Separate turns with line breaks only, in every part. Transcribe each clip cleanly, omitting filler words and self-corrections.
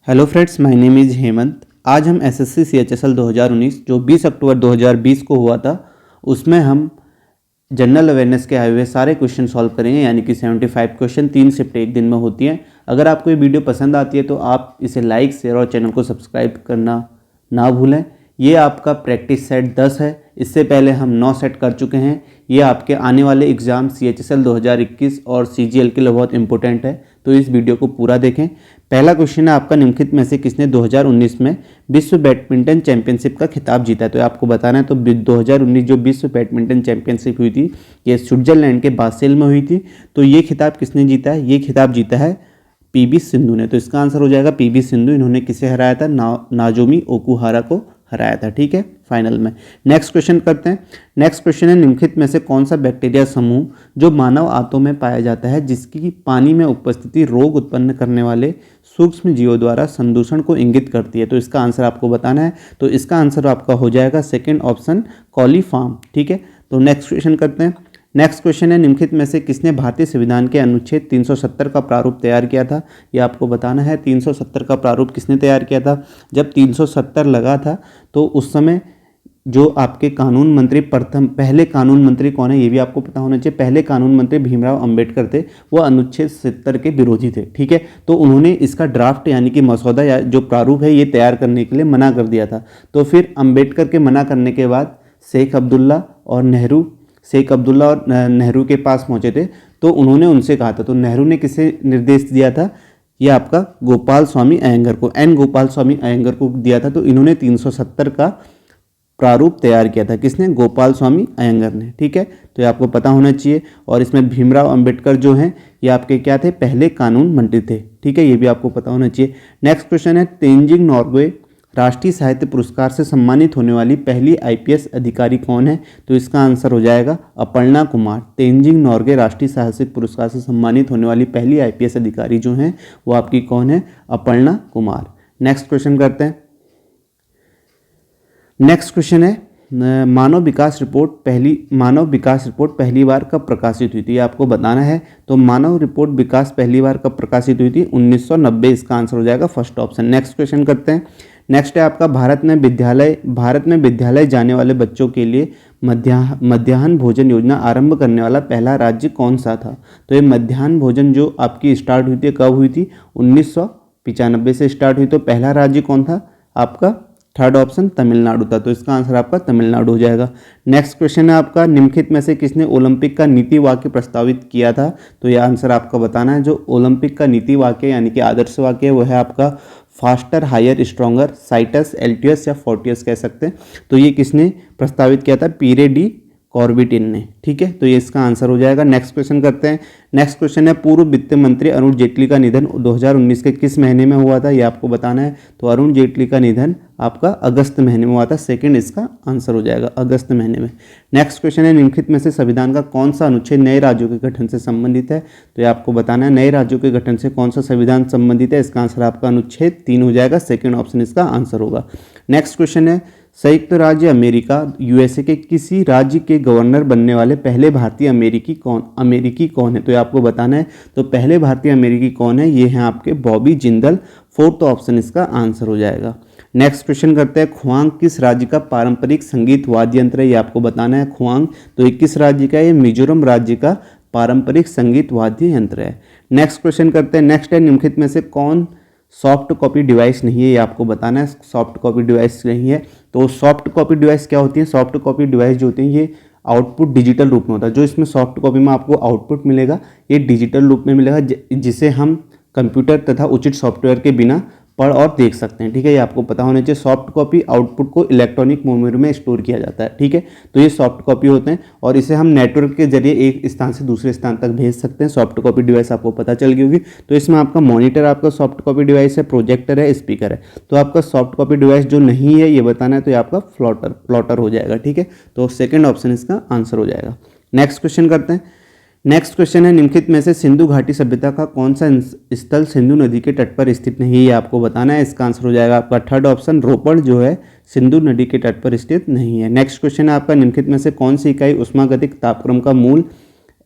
Hello friends, my name is Hemant. आज हम SSC CHSL 2019 जो 20 अक्टूबर 2020 को हुआ था उसमें हम जनरल अवेयरनेस के आए हुए सारे क्वेश्चन सॉल्व करेंगे, यानी कि 75 क्वेश्चन 3 शिफ्ट एक दिन में होती हैं। अगर आपको ये वीडियो पसंद आती है तो आप इसे लाइक, शेयर और चैनल को सब्सक्राइब करना ना भूलें। ये आपका प्रैक्टिस सेट 10 है। इससे पहले हम 9 सेट कर चुके हैं। ये आपके आने वाले एग्ज़ाम सीएचएसएल 2021 और सीजीएल के लिए बहुत इंपॉर्टेंट है, तो इस वीडियो को पूरा देखें। पहला क्वेश्चन है आपका, निम्नलिखित में से किसने 2019 में विश्व बैडमिंटन चैंपियनशिप का खिताब जीता है? तो आपको बताना है। तो 2019 जो विश्व बैडमिंटन चैंपियनशिप हुई थी ये स्विट्जरलैंड के बासेल में हुई थी। तो ये खिताब किसने जीता है? ये खिताब जीता है पीवी सिंधु ने। तो इसका आंसर हो जाएगा पीवी सिंधु। इन्होंने किसे हराया था? नाजोमी ओकुहारा को हराया था। ठीक है, फाइनल में। नेक्स्ट क्वेश्चन करते हैं। नेक्स्ट क्वेश्चन है, निम्नलिखित में से कौन सा बैक्टीरिया समूह जो मानव आंतों में पाया जाता है जिसकी पानी में उपस्थिति रोग उत्पन्न करने वाले सूक्ष्म जीवों द्वारा संदूषण को इंगित करती है? तो इसका आंसर आपको बताना है। तो इसका आंसर आपका हो जाएगा सेकेंड ऑप्शन, कॉलीफॉर्म। ठीक है, तो नेक्स्ट क्वेश्चन करते हैं। नेक्स्ट क्वेश्चन है, निम्नलिखित में से किसने भारतीय संविधान के अनुच्छेद 370 का प्रारूप तैयार किया था? ये आपको बताना है। 370 का प्रारूप किसने तैयार किया था? जब 370 लगा था तो उस समय जो आपके कानून मंत्री पहले कानून मंत्री कौन है ये भी आपको पता होना चाहिए। पहले कानून मंत्री भीमराव अंबेडकर थे। वो अनुच्छेद 70 के विरोधी थे। ठीक है, तो उन्होंने इसका ड्राफ्ट यानी कि मसौदा या जो प्रारूप है ये तैयार करने के लिए मना कर दिया था। तो फिर अंबेडकर के मना करने के बाद शेख अब्दुल्ला और नेहरू के पास पहुंचे थे। तो उन्होंने उनसे कहा था, तो नेहरू ने किसे निर्देश दिया था? ये आपका गोपाल स्वामी अयंगर को, गोपाल स्वामी अयंगर को दिया था। तो इन्होंने 370 का प्रारूप तैयार किया था। किसने? गोपाल स्वामी अयंगर ने। ठीक है, तो ये आपको पता होना चाहिए। और इसमें भीमराव अंबेडकर जो हैं ये आपके क्या थे? पहले कानून मंत्री थे। ठीक है, ये भी आपको पता होना चाहिए। नेक्स्ट क्वेश्चन है, तेंजिंग नॉर्गे राष्ट्रीय साहित्य पुरस्कार से सम्मानित होने वाली पहली आईपीएस अधिकारी कौन है? तो इसका आंसर हो जाएगा अपर्णा कुमार। तेंजिंग नॉर्गे राष्ट्रीय साहित्य पुरस्कार से सम्मानित होने वाली पहली आईपीएस अधिकारी जो हैं वो आपकी कौन है? अपर्णा कुमार। नेक्स्ट क्वेश्चन करते हैं। नेक्स्ट क्वेश्चन है, मानव विकास रिपोर्ट पहली बार कब प्रकाशित हुई थी? आपको बताना है। तो मानव रिपोर्ट विकास पहली बार कब प्रकाशित हुई थी? 1990। इसका आंसर हो जाएगा फर्स्ट ऑप्शन। नेक्स्ट क्वेश्चन करते हैं। नेक्स्ट है आपका, भारत में विद्यालय जाने वाले बच्चों के लिए मध्याह्न भोजन योजना आरंभ करने वाला पहला राज्य कौन सा था? तो ये मध्याह्न भोजन जो आपकी स्टार्ट हुई थी कब हुई थी? 1995 से स्टार्ट हुई। तो पहला राज्य कौन था आपका? थर्ड ऑप्शन तमिलनाडु था। तो इसका आंसर आपका तमिलनाडु हो जाएगा। नेक्स्ट क्वेश्चन है आपका, निम्नलिखित में से किसने ओलंपिक का नीति वाक्य प्रस्तावित किया था? तो यह आंसर आपका बताना है। जो ओलंपिक का नीति वाक्य यानी कि आदर्श वाक्य वो है आपका फास्टर, हायर, स्ट्रॉन्गर, साइटस, एल्टियस या फोर्टियस कह सकते हैं। तो ये किसने प्रस्तावित किया था? पीरे डी कॉर्बिटिन ने। ठीक है, तो ये इसका आंसर हो जाएगा। नेक्स्ट क्वेश्चन करते हैं। नेक्स्ट क्वेश्चन है, पूर्व वित्त मंत्री अरुण जेटली का निधन 2019 के किस महीने में हुआ था? ये आपको बताना है। तो अरुण जेटली का निधन आपका अगस्त महीने में हुआ था। सेकंड इसका आंसर हो जाएगा, अगस्त महीने में। नेक्स्ट क्वेश्चन है, निम्नलिखित में से संविधान का कौन सा अनुच्छेद नए राज्यों के गठन से संबंधित है? तो ये आपको बताना है। नए राज्यों के गठन से कौन सा संविधान संबंधित है? इसका आंसर आपका अनुच्छेद 3 हो जाएगा। सेकेंड ऑप्शन इसका आंसर होगा। नेक्स्ट क्वेश्चन है, संयुक्त राज्य अमेरिका यूएसए के किसी राज्य के गवर्नर बनने वाले पहले भारतीय अमेरिकी कौन है? तो ये आपको बताना है। तो पहले भारतीय अमेरिकी कौन है? ये हैं आपके बॉबी जिंदल। फोर्थ ऑप्शन इसका आंसर हो जाएगा। नेक्स्ट क्वेश्चन करते हैं, ख्वांग किस राज्य का पारंपरिक संगीत वाद्य यंत्र है? ये आपको बताना है। ख्वांग तो ये किस राज्य का है? ये मिजोरम राज्य का पारंपरिक संगीत वाद्य यंत्र है। नेक्स्ट क्वेश्चन करते हैं। नेक्स्ट है, निम्नलिखित में से कौन सॉफ्ट कॉपी डिवाइस नहीं है? ये आपको बताना है। सॉफ्ट कॉपी डिवाइस नहीं है। तो सॉफ्ट कॉपी डिवाइस क्या होती है? सॉफ्ट कॉपी डिवाइस जो होती है ये आउटपुट डिजिटल रूप में होता है। जो इसमें सॉफ्ट कॉपी में आपको आउटपुट मिलेगा ये डिजिटल रूप में मिलेगा, जिसे हम कंप्यूटर तथा उचित सॉफ्टवेयर के बिना पढ़ और देख सकते हैं। ठीक है, ये आपको पता होना चाहिए। सॉफ्ट कॉपी आउटपुट को इलेक्ट्रॉनिक मेमोरी में स्टोर किया जाता है। ठीक है, तो ये सॉफ्ट कॉपी होते हैं और इसे हम नेटवर्क के जरिए एक स्थान से दूसरे स्थान तक भेज सकते हैं। सॉफ्ट कॉपी डिवाइस आपको पता चल गई होगी। तो इसमें आपका मॉनिटर आपका सॉफ्ट कॉपी डिवाइस है, प्रोजेक्टर है, स्पीकर है। तो आपका सॉफ्ट कॉपी डिवाइस जो नहीं है ये बताना है। तो ये आपका प्लॉटर हो जाएगा। ठीक है, तो सेकेंड ऑप्शन इसका आंसर हो जाएगा। नेक्स्ट क्वेश्चन करते हैं। नेक्स्ट क्वेश्चन है, निम्नलिखित में से सिंधु घाटी सभ्यता का कौन सा स्थल सिंधु नदी के तट पर स्थित नहीं है? ये आपको बताना है। इसका आंसर हो जाएगा आपका थर्ड ऑप्शन, रोपड़ जो है सिंधु नदी के तट पर स्थित नहीं है। नेक्स्ट क्वेश्चन है आपका, निम्नलिखित में से कौन सी इकाई ऊष्मागतिक तापक्रम का मूल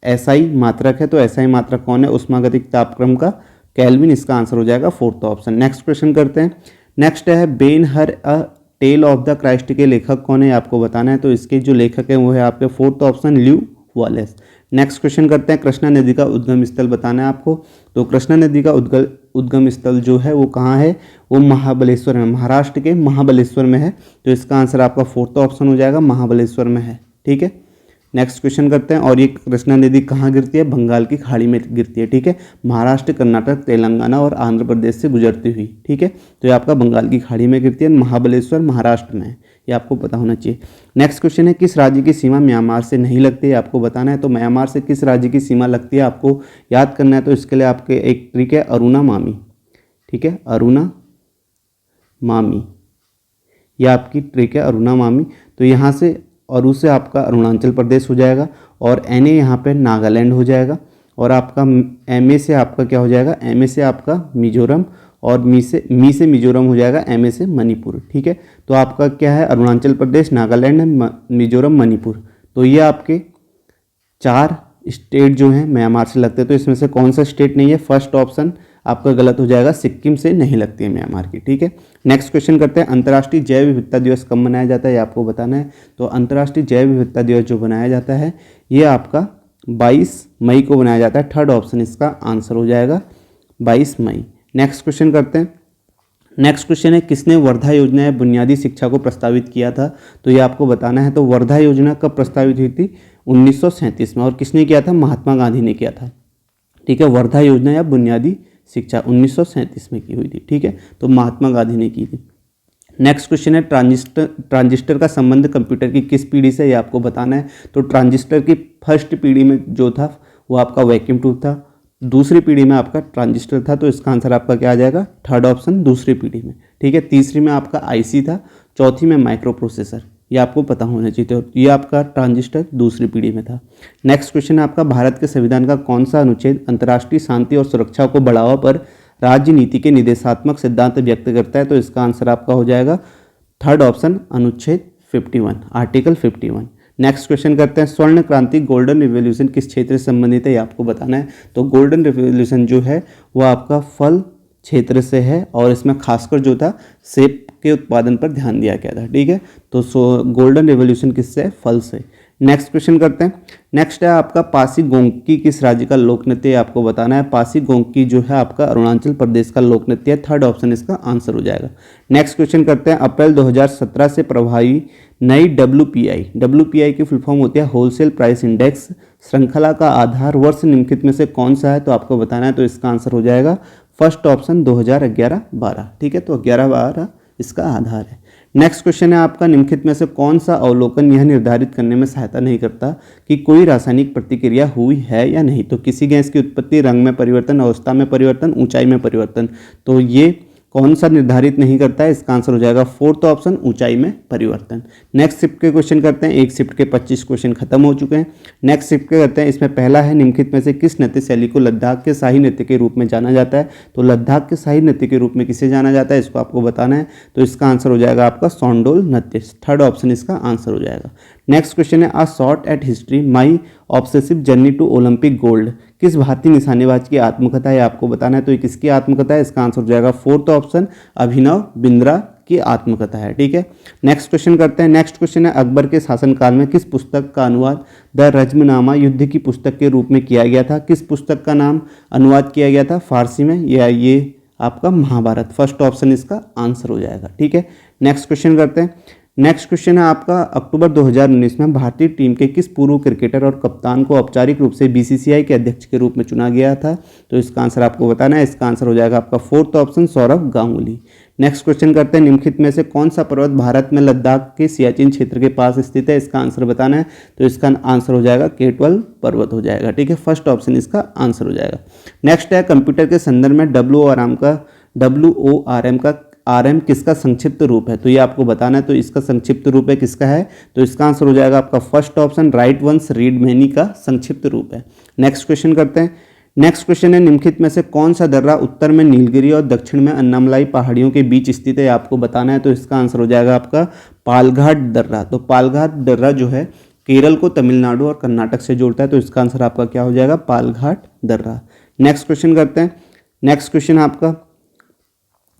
एसआई मात्रक है? तो एसआई मात्रक कौन है ऊष्मागतिक तापक्रम का? केल्विन इसका आंसर हो जाएगा फोर्थ ऑप्शन। नेक्स्ट क्वेश्चन करते हैं। नेक्स्ट है Ben Hur a tale of the Christ के लेखक कौन है, आपको बताना है। तो इसके जो लेखक है वो है आपके fourth option Lew Wallace. Next question करते हैं। कृष्णा नदी का उद्गम स्थल बताना है आपको। तो कृष्णा नदी का उद्गम स्थल जो है वो कहाँ है, वो महाबलेश्वर में, महाराष्ट्र के महाबलेश्वर में है। तो इसका आंसर आपका फोर्थ ऑप्शन हो जाएगा, महाबलेश्वर में है। ठीक है, नेक्स्ट क्वेश्चन करते हैं। और ये कृष्णा नदी कहाँ गिरती है, बंगाल की खाड़ी में गिरती है। ठीक है, महाराष्ट्र, कर्नाटक, तेलंगाना और आंध्र प्रदेश से गुजरती हुई। ठीक है, तो ये आपका बंगाल की खाड़ी में गिरती है, महाबलेश्वर महाराष्ट्र में है, ये आपको पता होना चाहिए। नेक्स्ट क्वेश्चन है किस राज्य की सीमा म्यांमार से नहीं लगती है, आपको बताना है। तो म्यांमार से किस राज्य की सीमा लगती है आपको याद करना है। तो इसके लिए आपके एक ट्रिक है अरुणा मामी। ठीक है, अरुणा मामी, यह आपकी ट्रिक है अरुणा मामी। तो यहाँ से और उससे आपका अरुणाचल प्रदेश हो जाएगा और एन ए यहाँ पर नागालैंड हो जाएगा और आपका एम ए से आपका क्या हो जाएगा, एम ए से आपका मिजोरम और मी से मिजोरम हो जाएगा, एम ए से मणिपुर। ठीक है, तो आपका क्या है अरुणाचल प्रदेश, नागालैंड, मिजोरम, मणिपुर। तो ये आपके 4 स्टेट जो हैं म्यांमार से लगते हैं। तो इसमें से कौन सा स्टेट नहीं है, फर्स्ट ऑप्शन आपका गलत हो जाएगा, सिक्किम से नहीं लगती है म्यांमार की। ठीक है, नेक्स्ट क्वेश्चन करते हैं। अंतर्राष्ट्रीय जैव विविधता दिवस कब मनाया जाता है, ये आपको बताना है। तो अंतर्राष्ट्रीय जैव विविधता दिवस जो बनाया जाता है ये आपका 22 मई को बनाया जाता है। थर्ड ऑप्शन इसका आंसर हो जाएगा 22 मई। नेक्स्ट क्वेश्चन करते हैं। नेक्स्ट क्वेश्चन है किसने वर्धा योजना या बुनियादी शिक्षा को प्रस्तावित किया था, तो ये आपको बताना है। तो वर्धा योजना कब प्रस्तावित हुई थी, 1937 में। और किसने किया था, महात्मा गांधी ने किया था। ठीक है, वर्धा योजना या बुनियादी शिक्षा 1937 में की हुई थी। ठीक है, तो महात्मा गांधी ने की थी। नेक्स्ट क्वेश्चन है ट्रांजिस्टर का संबंध कंप्यूटर की किस पीढ़ी से, ये आपको बताना है। तो ट्रांजिस्टर की फर्स्ट पीढ़ी में जो था वो आपका वैक्यूम ट्यूब था, दूसरी पीढ़ी में आपका ट्रांजिस्टर था। तो इसका आंसर आपका क्या आ जाएगा, थर्ड ऑप्शन दूसरी पीढ़ी में। ठीक है, तीसरी में आपका आईसी था, चौथी में माइक्रो प्रोसेसर, ये आपको पता होना चाहिए। तो ये आपका ट्रांजिस्टर दूसरी पीढ़ी में था। नेक्स्ट क्वेश्चन है आपका भारत के संविधान का कौन सा अनुच्छेद अंतर्राष्ट्रीय शांति और सुरक्षा को बढ़ावा पर राज्य नीति के निर्देशात्मक सिद्धांत व्यक्त करता है। तो इसका आंसर आपका हो जाएगा थर्ड ऑप्शन अनुच्छेद 51, आर्टिकल 51। नेक्स्ट क्वेश्चन करते हैं। स्वर्ण क्रांति गोल्डन रिवॉल्यूशन किस क्षेत्र से संबंधित है, ये आपको बताना है। तो गोल्डन रिवॉल्यूशन जो है वो आपका फल क्षेत्र से है और इसमें खासकर जो था सेब के उत्पादन पर ध्यान दिया गया था। ठीक है, तो गोल्डन रिवॉल्यूशन किससे है, फल से। नेक्स्ट क्वेश्चन करते हैं। नेक्स्ट है आपका पासी गोंकी किस राज्य का लोक नृत्य है, आपको बताना है। पासी गोंकी जो है आपका अरुणाचल प्रदेश का लोक नृत्य है, थर्ड ऑप्शन इसका आंसर हो जाएगा। नेक्स्ट क्वेश्चन करते हैं। अप्रैल 2017 से प्रभावी नई WPI की फुल फॉर्म होती है होलसेल प्राइस इंडेक्स श्रृंखला का आधार वर्ष निम्नलिखित में से कौन सा है, तो आपको बताना है। तो इसका आंसर हो जाएगा फर्स्ट ऑप्शन 2011-12। ठीक है, तो 11-12 इसका आधार है। नेक्स्ट क्वेश्चन है आपका निम्नलिखित में से कौन सा अवलोकन यह निर्धारित करने में सहायता नहीं करता कि कोई रासायनिक प्रतिक्रिया हुई है या नहीं। तो किसी गैस की उत्पत्ति, रंग में परिवर्तन, अवस्था में परिवर्तन, ऊंचाई में परिवर्तन, तो ये कौन सा निर्धारित नहीं करता है, इसका आंसर हो जाएगा फोर्थ ऑप्शन ऊंचाई में परिवर्तन। नेक्स्ट शिफ्ट के क्वेश्चन करते हैं। एक शिफ्ट के 25 क्वेश्चन खत्म हो चुके हैं। नेक्स्ट शिफ्ट के करते हैं। इसमें पहला है निम्नलिखित में से किस नृत्य शैली को लद्दाख के शाही नृत्य के रूप में जाना जाता है। तो लद्दाख के शाही नृत्य के रूप में किसे जाना जाता है, इसको आपको बताना है। तो इसका आंसर हो जाएगा आपका सौंडोल नृत्य, थर्ड ऑप्शन इसका आंसर हो जाएगा। नेक्स्ट क्वेश्चन है। A shot at history my obsessive journey to Olympic gold किस भारतीय निशानेबाज की आत्मकथा है, आपको बताना है। तो ये किसकी आत्मकथा है, इसका आंसर हो जाएगा फोर्थ ऑप्शन अभिनव बिंद्रा की आत्मकथा है। ठीक है, नेक्स्ट क्वेश्चन करते हैं। नेक्स्ट क्वेश्चन है अकबर के शासनकाल में किस पुस्तक का अनुवाद द रज्मनामा युद्ध की पुस्तक के रूप में किया गया था। किस पुस्तक का नाम अनुवाद किया गया था फारसी में, या ये आपका महाभारत, फर्स्ट ऑप्शन इसका आंसर हो जाएगा। ठीक है, नेक्स्ट क्वेश्चन करते हैं। नेक्स्ट क्वेश्चन है आपका अक्टूबर 2019 में भारतीय टीम के किस पूर्व क्रिकेटर और कप्तान को औपचारिक रूप से BCCI के अध्यक्ष के रूप में चुना गया था। तो इसका आंसर आपको बताना है। इसका आंसर हो जाएगा आपका fourth option Saurav Ganguly. Next question करते हैं। निम्नलिखित में से कौन सा पर्वत भारत में लद्दाख के सियाचिन क्षेत्र के पास स्थित है, इसका आंसर बताना है। तो इसका आंसर हो जाएगा K12 पर्वत हो जाएगा। ठीक है, फर्स्ट ऑप्शन इसका आंसर हो जाएगा। नेक्स्ट है कंप्यूटर के संदर्भ में WORM का RM किसका संक्षिप्त रूप है, तो ये आपको बताना है। तो इसका संक्षिप्त रूप है किसका है, तो इसका आंसर हो जाएगा आपका first option write once read many का संक्षिप्त रूप है। नेक्स्ट क्वेश्चन करते हैं। नेक्स्ट क्वेश्चन है निम्नलिखित में से कौन सा दर्रा उत्तर में नीलगिरी और दक्षिण में अन्नामलाई पहाड़ियों के बीच स्थित है, आपको बताना है। तो इसका आंसर हो जाएगा आपका पालघाट दर्रा। तो पालघाट दर्रा जो है केरल को तमिलनाडु और कर्नाटक से जोड़ता है। तो इसका आंसर आपका क्या हो जाएगा, पालघाट दर्रा। नेक्स्ट क्वेश्चन करते हैं। नेक्स्ट क्वेश्चन आपका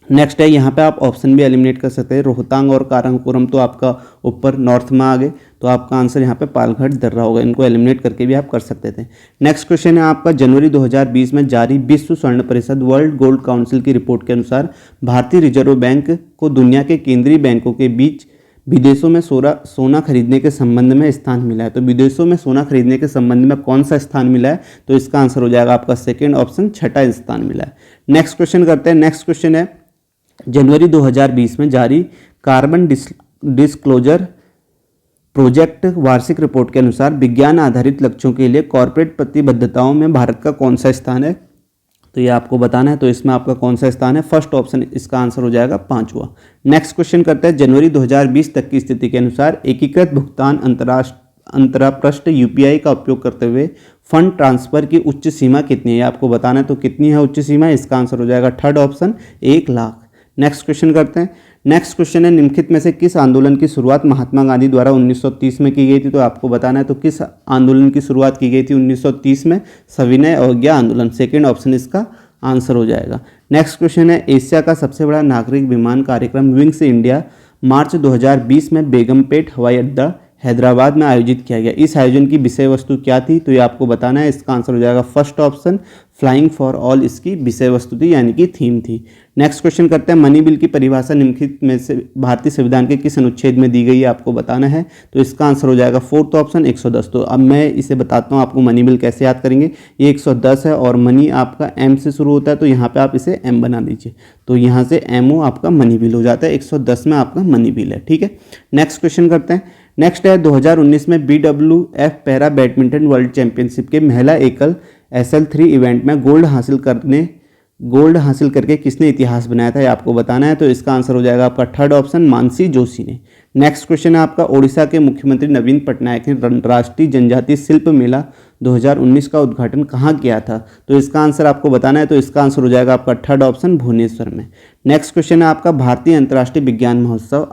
नेक्स्ट है, यहाँ पे आप ऑप्शन भी एलिमिनेट कर सकते हैं। रोहतांग और काराकोरम तो आपका ऊपर नॉर्थ में आ गए, तो आपका आंसर यहाँ पे पालघाट दर्रा होगा। इनको एलिमिनेट करके भी आप कर सकते थे। नेक्स्ट क्वेश्चन है आपका, जनवरी 2020 में जारी विश्व स्वर्ण परिषद वर्ल्ड गोल्ड काउंसिल की रिपोर्ट के अनुसार भारतीय रिजर्व बैंक को दुनिया के केंद्रीय बैंकों के बीच विदेशों में सोना खरीदने के संबंध में स्थान मिला है। तो विदेशों में सोना खरीदने के संबंध में कौन सा स्थान मिला है? तो इसका आंसर हो जाएगा आपका सेकंड ऑप्शन, छठा स्थान मिला है। नेक्स्ट क्वेश्चन करते हैं। नेक्स्ट क्वेश्चन है, जनवरी 2020 में जारी कार्बन डिस्क्लोजर प्रोजेक्ट वार्षिक रिपोर्ट के अनुसार विज्ञान आधारित लक्ष्यों के लिए कॉर्पोरेट प्रतिबद्धताओं में भारत का कौन सा स्थान है? तो ये आपको बताना है। तो इसमें आपका कौन सा स्थान है? फर्स्ट ऑप्शन इसका आंसर हो जाएगा 5वां। नेक्स्ट क्वेश्चन करते हैं, जनवरी 2020 तक की स्थिति के अनुसार एकीकृत भुगतान अंतरराष्ट्रीय यूपीआई का उपयोग करते हुए फंड ट्रांसफर की उच्च सीमा कितनी है? आपको बताना है। तो कितनी है उच्च सीमा? इसका आंसर हो जाएगा third option, 1 lakh. Next question करते हैं। नेक्स्ट क्वेश्चन है, निम्नलिखित में से किस आंदोलन की शुरुआत महात्मा गांधी द्वारा 1930 में की गई थी? तो आपको बताना है। तो किस आंदोलन की शुरुआत की गई थी 1930 में? सविनय अवज्ञा आंदोलन, सेकेंड ऑप्शन इसका आंसर हो जाएगा। नेक्स्ट क्वेश्चन है, एशिया का सबसे बड़ा नागरिक विमान कार्यक्रम विंग्स इंडिया मार्च 2020 में बेगमपेट हवाई अड्डा हैदराबाद में आयोजित किया गया। इस आयोजन की विषय वस्तु क्या थी? तो ये आपको बताना है। इसका आंसर हो जाएगा first option, flying for all इसकी विषय वस्तु थी, यानी कि थीम थी। नेक्स्ट क्वेश्चन करते हैं, मनी बिल की परिभाषा निम्नलिखित में से भारतीय संविधान के किस अनुच्छेद में दी गई है? आपको बताना है। तो इसका आंसर हो जाएगा फोर्थ ऑप्शन, 110। तो अब मैं इसे बताता हूँ आपको मनी बिल कैसे याद करेंगे। ये 110 है और मनी आपका एम से शुरू होता है, तो यहाँ पे आप इसे एम बना दीजिए। तो यहाँ से एमओ आपका मनी बिल हो जाता है। 110 में आपका मनी बिल है, ठीक है। नेक्स्ट क्वेश्चन करते हैं। नेक्स्ट है, 2019 में BWF para badminton world championship के महिला एकल SL3 इवेंट में गोल्ड हासिल करके किसने इतिहास बनाया था? ये आपको बताना है। तो इसका आंसर हो जाएगा आपका थर्ड ऑप्शन, मानसी जोशी ने। नेक्स्ट क्वेश्चन है आपका, ओडिशा के मुख्यमंत्री नवीन पटनायक ने राष्ट्रीय जनजातीय शिल्प मेला 2019 का उद्घाटन कहाँ किया था? तो इसका आंसर आपको बताना है। तो इसका आंसर हो जाएगा आपका थर्ड ऑप्शन, भुवनेश्वर में। नेक्स्ट क्वेश्चन है आपका, भारतीय अंतर्राष्ट्रीय विज्ञान महोत्सव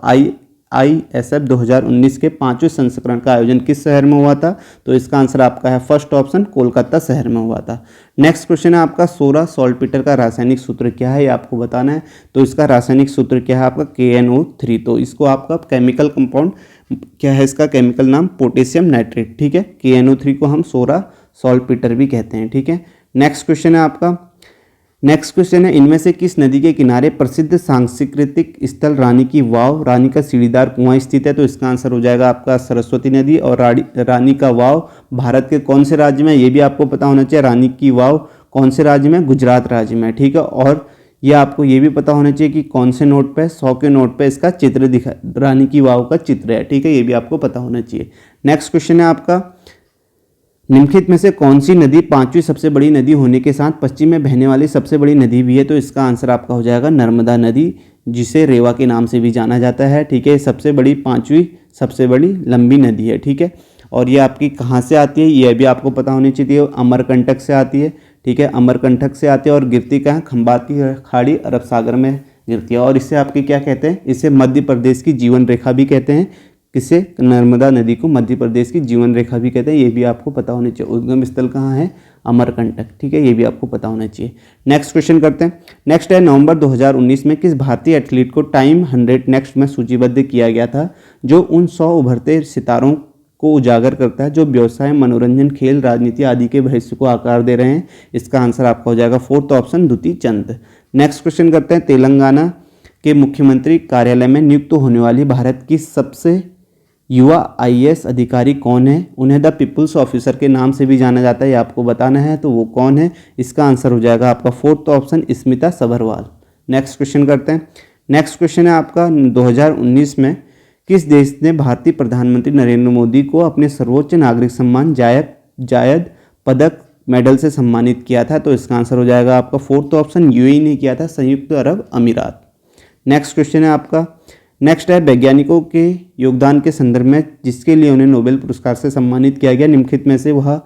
IISF 2019 के 5वें संस्करण का आयोजन किस शहर में हुआ था? तो इसका आंसर आपका है फर्स्ट ऑप्शन, कोलकाता शहर में हुआ था। नेक्स्ट क्वेश्चन है आपका, सोडा सॉल्टपीटर का रासायनिक सूत्र क्या है? ये आपको बताना है। तो इसका रासायनिक सूत्र क्या है आपका? KNO3। तो इसको आपका केमिकल कंपाउंड क्या है? इसका केमिकल नाम पोटेशियम नाइट्रेट, ठीक है। KNO3 को हम सोडा सॉल्टपीटर भी कहते हैं, ठीक है। नेक्स्ट क्वेश्चन है आपका, नेक्स्ट क्वेश्चन है, इनमें से किस नदी के किनारे प्रसिद्ध सांस्कृतिक स्थल रानी की वाव, रानी का सीढ़ीदार कुआं स्थित है? तो इसका आंसर हो जाएगा आपका सरस्वती नदी। और रानी का वाव भारत के कौन से राज्य में? ये भी आपको पता होना चाहिए। रानी की वाव कौन से राज्य में? गुजरात राज्य में, ठीक है। और ये आपको ये भी पता होना चाहिए कि कौन से नोट पे, 100 के नोट पे इसका चित्र दिखा, रानी की वाव का चित्र है, ठीक है। ये भी आपको पता होना चाहिए। नेक्स्ट क्वेश्चन है आपका, निम्नलिखित में से कौन सी नदी 5वीं सबसे बड़ी नदी होने के साथ पश्चिम में बहने वाली सबसे बड़ी नदी भी है? तो इसका आंसर आपका हो जाएगा नर्मदा नदी, जिसे रेवा के नाम से भी जाना जाता है, ठीक है। सबसे बड़ी 5वीं सबसे बड़ी लंबी नदी है, ठीक है। और ये आपकी कहाँ से आती है? ये भी आपको पता होनी चाहिए। अमरकंटक से आती है, ठीक है। अमरकंटक से आती है और गिरती कहाँ? खंबात की खाड़ी, अरब सागर में गिरती है। और इसे आपकी क्या कहते हैं? इसे मध्य प्रदेश की जीवन रेखा भी कहते हैं। किसे? नर्मदा नदी को मध्य प्रदेश की जीवन रेखा भी कहते हैं। ये भी आपको पता होना चाहिए। उद्गम स्थल कहाँ है? अमरकंटक, ठीक है। ये भी आपको पता होना चाहिए। नेक्स्ट क्वेश्चन करते हैं। नेक्स्ट है, नवंबर 2019 में किस भारतीय एथलीट को टाइम 100 नेक्स्ट में सूचीबद्ध किया गया था, जो उन 100 उभरते सितारों को उजागर करता है जो व्यवसाय, मनोरंजन, खेल, राजनीति आदि के भविष्य को आकार दे रहे हैं? इसका आंसर आपका हो जाएगा फोर्थ ऑप्शन, द्युति चंद। नेक्स्ट क्वेश्चन करते हैं, तेलंगाना के मुख्यमंत्री कार्यालय में नियुक्त होने वाली भारत की सबसे युवा IAS अधिकारी कौन है? उन्हें द पीपुल्स ऑफिसर के नाम से भी जाना जाता है। ये आपको बताना है। तो वो कौन है? इसका आंसर हो जाएगा आपका fourth option, Smita Sabharwal. Next question करते हैं। नेक्स्ट क्वेश्चन है आपका, 2019 में किस देश ने भारतीय प्रधानमंत्री नरेंद्र मोदी को अपने सर्वोच्च नागरिक सम्मान जायद पदक मेडल से सम्मानित किया था? तो इसका आंसर हो जाएगा आपका फोर्थ ऑप्शन, UAE ने किया था, संयुक्त अरब अमीरात। नेक्स्ट क्वेश्चन है आपका, नेक्स्ट है, वैज्ञानिकों के योगदान के संदर्भ में जिसके लिए उन्हें नोबेल पुरस्कार से सम्मानित किया गया, निम्नलिखित में से वह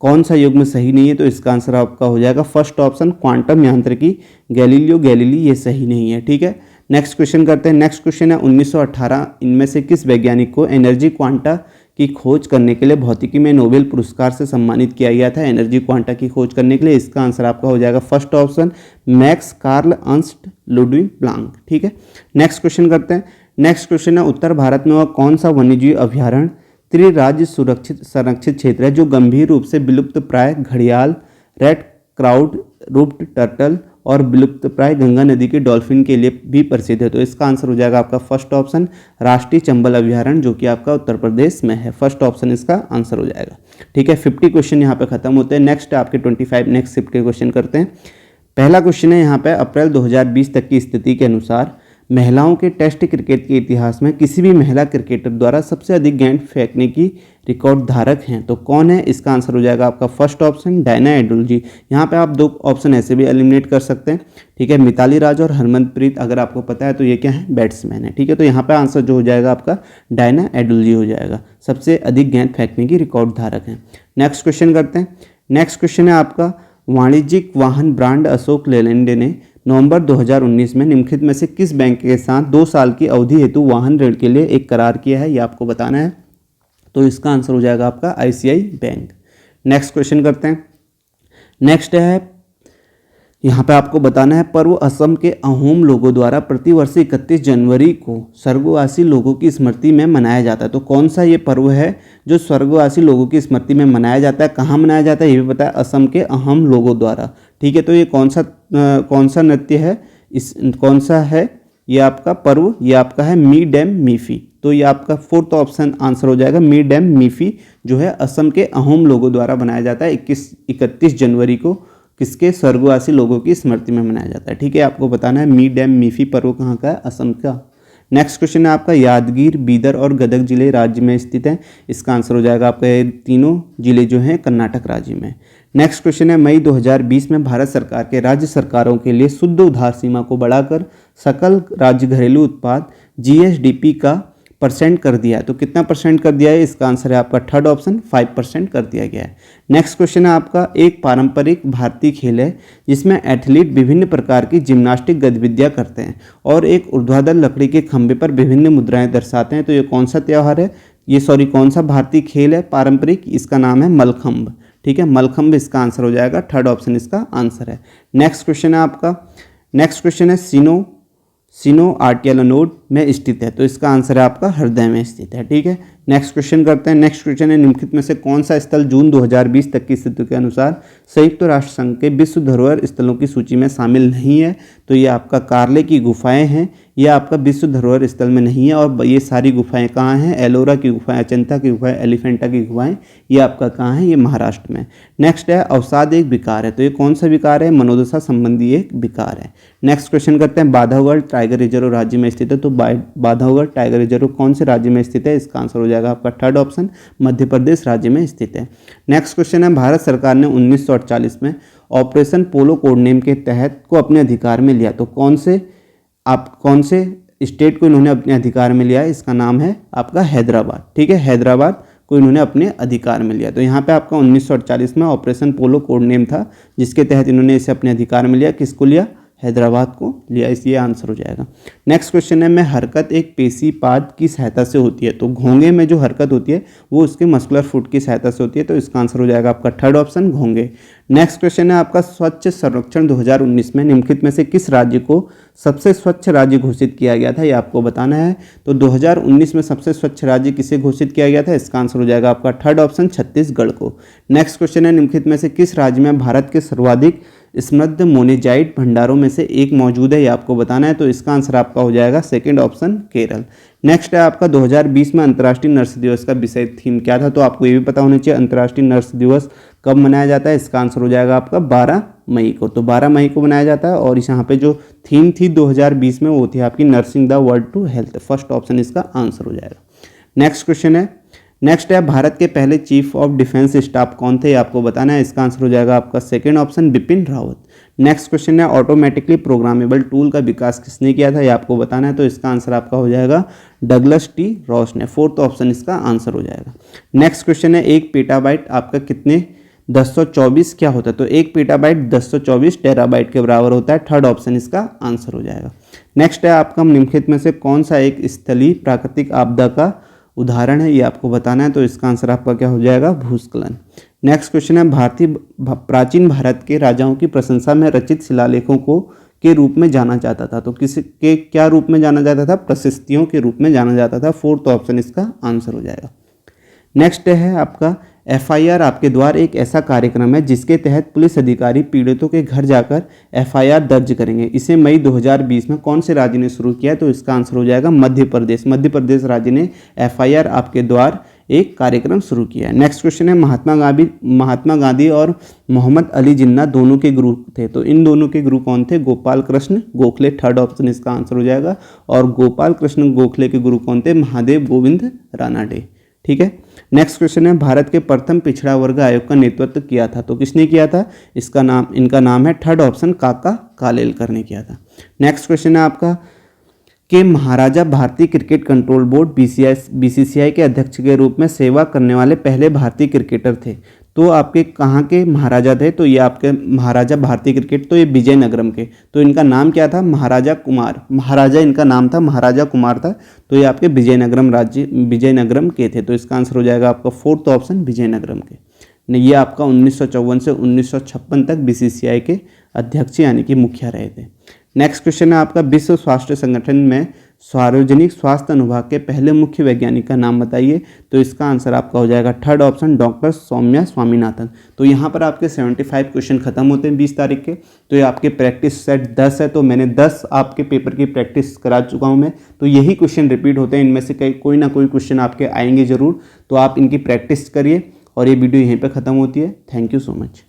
कौन सा युग्म सही नहीं है? तो इसका आंसर आपका हो जाएगा फर्स्ट ऑप्शन, क्वांटम यांत्रिकी, गैलीलियो गैलीली, ये सही नहीं है, ठीक है। नेक्स्ट क्वेश्चन करते हैं। नेक्स्ट क्वेश्चन है, 1918 इनमें से किस वैज्ञानिक को एनर्जी क्वांटा की खोज करने के लिए भौतिकी में नोबेल पुरस्कार से सम्मानित किया गया था? एनर्जी क्वांटा की खोज करने के लिए। इसका आंसर आपका हो जाएगा first option, Max Karl Ernst Ludwig Planck. ठीक है, नेक्स्ट क्वेश्चन करते हैं। नेक्स्ट क्वेश्चन है, उत्तर भारत में वह कौन सा वन्यजीव अभ्यारण्य त्रिराज्य सुरक्षित संरक्षित क्षेत्र है जो गंभीर रूप से विलुप्त प्राय घड़ियाल, रेड क्राउड रूप्ड टर्टल और विलुप्त प्राय गंगा नदी के डॉल्फिन के लिए भी प्रसिद्ध है? तो इसका आंसर हो जाएगा आपका फर्स्ट ऑप्शन, राष्ट्रीय चंबल अभ्यारण्य, जो कि आपका उत्तर प्रदेश में है। फर्स्ट ऑप्शन इसका आंसर हो जाएगा। ठीक है, 50 क्वेश्चन यहाँ पे खत्म होते हैं। नेक्स्ट आपके 25 नेक्स्ट शिफ्ट के क्वेश्चन करते हैं। पहला क्वेश्चन है यहाँ पे, अप्रैल 2020 तक की स्थिति के अनुसार महिलाओं के टेस्ट क्रिकेट के इतिहास में किसी भी महिला क्रिकेटर द्वारा सबसे अधिक गेंद फेंकने की रिकॉर्ड धारक हैं? तो कौन है? इसका आंसर हो जाएगा आपका फर्स्ट ऑप्शन, डायना एडुलजी। यहाँ पे आप दो ऑप्शन ऐसे भी एलिमिनेट कर सकते हैं। ठीक है, मिताली राज और हरमनप्रीत, अगर आपको पता है तो ये क्या है? बैट्समैन है। ठीक है, तो यहाँ पे आंसर जो हो जाएगा आपका डायना एडुलजी हो जाएगा, सबसे अधिक गेंद फेंकने की रिकॉर्ड धारक हैं। नेक्स्ट क्वेश्चन करते हैं। नेक्स्ट क्वेश्चन है आपका, वाणिज्यिक वाहन ब्रांड अशोक लेलैंड ने नवंबर 2019 में निम्नलिखित में से किस बैंक के साथ 2 साल की अवधि हेतु वाहन ऋण के लिए एक करार किया है? ये आपको बताना है। तो इसका आंसर हो जाएगा आपका आईसीआई बैंक। नेक्स्ट क्वेश्चन करते हैं। नेक्स्ट है, यहाँ पे आपको बताना है, पर्व असम के अहोम लोगों द्वारा प्रतिवर्ष 31 जनवरी को स्वर्गवासी लोगों की स्मृति में मनाया जाता है? तो कौन सा ये पर्व है जो स्वर्गवासी लोगों की स्मृति में मनाया जाता है? कहाँ मनाया जाता है ये भी पता है, असम के अहोम लोगों द्वारा। ठीक है, तो ये कौन सा नृत्य है, कौन सा है ये आपका पर्व? ये आपका है मी डैम मीफी। तो ये आपका फोर्थ ऑप्शन आंसर हो जाएगा, मी डैम मीफी, जो है असम के अहोम लोगों द्वारा बनाया जाता है 31 जनवरी को, किसके? स्वर्गवासी लोगों की स्मृति में मनाया जाता है। ठीक है, आपको बताना है मी डैम मीफी पर्व कहाँ का है? असम का। नेक्स्ट क्वेश्चन है आपका, यादगीर, बीदर और गदग जिले राज्य में स्थित हैं? इसका आंसर हो जाएगा आपका, ये तीनों जिले जो हैं कर्नाटक राज्य में। नेक्स्ट क्वेश्चन है, मई 2020 में भारत सरकार के राज्य सरकारों के लिए शुद्ध उधार सीमा को बढ़ाकर सकल राज्य घरेलू उत्पाद जीएसडीपी का % कर दिया है। तो कितना % कर दिया है? इसका आंसर है आपका थर्ड ऑप्शन, 5% कर दिया गया है। नेक्स्ट क्वेश्चन है आपका, एक पारंपरिक भारतीय खेल है जिसमें एथलीट विभिन्न प्रकार की जिम्नास्टिक गतिविधियां करते हैं और एक ऊर्ध्वाधर लकड़ी के खंभे पर विभिन्न मुद्राएं दर्शाते हैं? तो ये कौन सा त्यौहार है? कौन सा भारतीय खेल है पारंपरिक? इसका नाम है मलखंभ। ठीक है, मलखंभ इसका आंसर हो जाएगा, थर्ड ऑप्शन इसका आंसर है। नेक्स्ट क्वेश्चन है आपका, नेक्स्ट क्वेश्चन है, सिनो आर्टियालोनोड में स्थित है? तो इसका आंसर है आपका हृदय में स्थित है। ठीक है, नेक्स्ट क्वेश्चन करते हैं। नेक्स्ट क्वेश्चन है, निम्नलिखित में से कौन सा स्थल जून 2020 तक की स्थिति के अनुसार संयुक्त राष्ट्र संघ के विश्व धरोहर स्थलों की सूची में शामिल नहीं है? तो ये आपका कार्ले की गुफाएं हैं, ये आपका विश्व धरोहर स्थल में नहीं है। और ये सारी गुफाएं कहाँ हैं? एलोरा की गुफाएं, अजंता की गुफाएं, एलिफेंटा की गुफाएं, ये आपका कहाँ है? ये महाराष्ट्र में। नेक्स्ट है, अवसाद एक विकार है? तो ये कौन सा विकार है? मनोदशा संबंधी एक विकार है। नेक्स्ट क्वेश्चन करते हैं, बांधवगढ़ टाइगर रिजर्व राज्य में स्थित है? तो बांधवगढ़ टाइगर रिजर्व कौन से राज्य में स्थित है? इसका आंसर हो जाएगा आपका थर्ड ऑप्शन, मध्य प्रदेश राज्य में स्थित है। नेक्स्ट क्वेश्चन है, भारत सरकार ने 1948 में ऑपरेशन पोलो कोड नेम के तहत को अपने अधिकार में लिया? तो कौन से स्टेट को इन्होंने अपने अधिकार में लिया है? इसका नाम है आपका हैदराबाद। ठीक है, हैदराबाद को इन्होंने अपने अधिकार में लिया। तो यहाँ पे आपका 1948 में ऑपरेशन पोलो कोड नेम था जिसके तहत इन्होंने इसे अपने अधिकार में लिया। किसको लिया? हैदराबाद को लिया, इसलिए आंसर हो जाएगा। नेक्स्ट क्वेश्चन है, में हरकत एक पेशीपाद की सहायता से होती है? तो घोंगे में जो हरकत होती है वो उसके मस्कुलर फुट की सहायता से होती है। तो इसका आंसर हो जाएगा आपका थर्ड ऑप्शन, घोंगे। नेक्स्ट क्वेश्चन है आपका, स्वच्छ सर्वेक्षण 2019 में निम्नलिखित में से किस राज्य को सबसे स्वच्छ राज्य घोषित किया गया था? ये आपको बताना है। तो 2019 में सबसे स्वच्छ राज्य किसे घोषित किया गया था? इसका आंसर हो जाएगा आपका थर्ड ऑप्शन, छत्तीसगढ़ को। नेक्स्ट क्वेश्चन है, निम्नलिखित में से किस राज्य में भारत के सर्वाधिक समृद्ध मोनेजाइट भंडारों में से एक मौजूद है? ये आपको बताना है। तो इसका आंसर आपका हो जाएगा सेकंड ऑप्शन, केरल। नेक्स्ट है आपका, 2020 में अंतर्राष्ट्रीय नर्स दिवस का विषय थीम क्या था? तो आपको ये भी पता होना चाहिए अंतर्राष्ट्रीय नर्स दिवस कब मनाया जाता है। इसका आंसर हो जाएगा आपका 12 मई को। तो 12 मई को मनाया जाता है। और इस यहाँ पे जो थीम थी 2020 में वो थी आपकी nursing the world to health. First option इसका आंसर हो जाएगा। नेक्स्ट क्वेश्चन है, नेक्स्ट है, भारत के पहले चीफ ऑफ डिफेंस स्टाफ कौन थे? आपको बताना है। इसका आंसर हो जाएगा आपका second option, Bipin Rawat. Next question है, ऑटोमेटिकली प्रोग्रामेबल टूल का विकास किसने किया था? ये आपको बताना है। तो इसका आंसर आपका हो जाएगा डगलस टी रॉस ने। फोर्थ ऑप्शन इसका आंसर हो जाएगा। नेक्स्ट क्वेश्चन है, एक पेटाबाइट आपका कितने 1024 क्या होता है? तो एक पेटाबाइट 1024 टेराबाइट के बराबर होता है। थर्ड ऑप्शन इसका आंसर हो जाएगा। नेक्स्ट है आपका, निम्नलिखित में से कौन सा एक स्थलीय प्राकृतिक आपदा का उदाहरण है? ये आपको बताना है। तो इसका आंसर आपका क्या हो जाएगा? भूस्खलन। नेक्स्ट क्वेश्चन है प्राचीन भारत के राजाओं की प्रशंसा में रचित शिलालेखों को के रूप में जाना जाता था। तो किस के क्या रूप में जाना जाता था? प्रशस्तियों के रूप में जाना जाता था। फोर्थ ऑप्शन इसका आंसर हो जाएगा। नेक्स्ट है आपका एफआईआर आपके द्वार एक ऐसा कार्यक्रम है जिसके तहत पुलिस अधिकारी पीड़ितों के घर जाकर एफआईआर दर्ज करेंगे। इसे मई 2020 में कौन से राज्य ने शुरू किया? तो इसका आंसर हो जाएगा मध्य प्रदेश। मध्य प्रदेश राज्य ने एफआईआर आपके द्वार एक कार्यक्रम शुरू किया है। नेक्स्ट क्वेश्चन है महात्मा गांधी और मोहम्मद अली जिन्ना दोनों के गुरु थे। तो इन दोनों के गुरु कौन थे? गोपाल कृष्ण गोखले। थर्ड ऑप्शन इसका आंसर हो जाएगा। और गोपाल कृष्ण गोखले के गुरु कौन थे? महादेव गोविंद रानाडे। ठीक है। नेक्स्ट क्वेश्चन है भारत के प्रथम पिछड़ा वर्ग आयोग का नेतृत्व किया था। तो किसने किया था? इनका नाम है थर्ड ऑप्शन काका कालेलकर ने किया था। नेक्स्ट क्वेश्चन है आपका कि महाराजा भारतीय क्रिकेट कंट्रोल बोर्ड बीसीसीआई के अध्यक्ष के रूप में सेवा करने वाले पहले भारतीय क्रिकेटर थे। तो आपके कहाँ के महाराजा थे? तो ये आपके महाराजा भारतीय क्रिकेट, तो ये विजयनगरम के। तो इनका नाम क्या था? महाराजा कुमार। महाराजा इनका नाम था, महाराजा कुमार था। तो ये आपके विजयनगरम के थे। तो इसका आंसर हो जाएगा आपका फोर्थ ऑप्शन विजयनगरम के। ये आपका 1954 से 1956 तक बीसीसीआई के अध्यक्ष यानी कि मुखिया रहे थे। नेक्स्ट क्वेश्चन है आपका विश्व स्वास्थ्य संगठन में सार्वजनिक स्वास्थ्य अनुभाग के पहले मुख्य वैज्ञानिक का नाम बताइए। तो इसका आंसर आपका हो जाएगा third option doctor Soumya Swaminathan. तो यहाँ पर आपके 75 क्वेश्चन खत्म होते हैं 20 तारीख के। तो ये आपके प्रैक्टिस सेट 10 है। तो मैंने 10 आपके पेपर की प्रैक्टिस करा चुका हूँ मैं। तो यही क्वेश्चन रिपीट होते हैं, इनमें से कोई ना कोई क्वेश्चन आपके आएंगे ज़रूर। तो आप इनकी प्रैक्टिस करिए और ये वीडियो यहीं पर ख़त्म होती है। Thank you so much.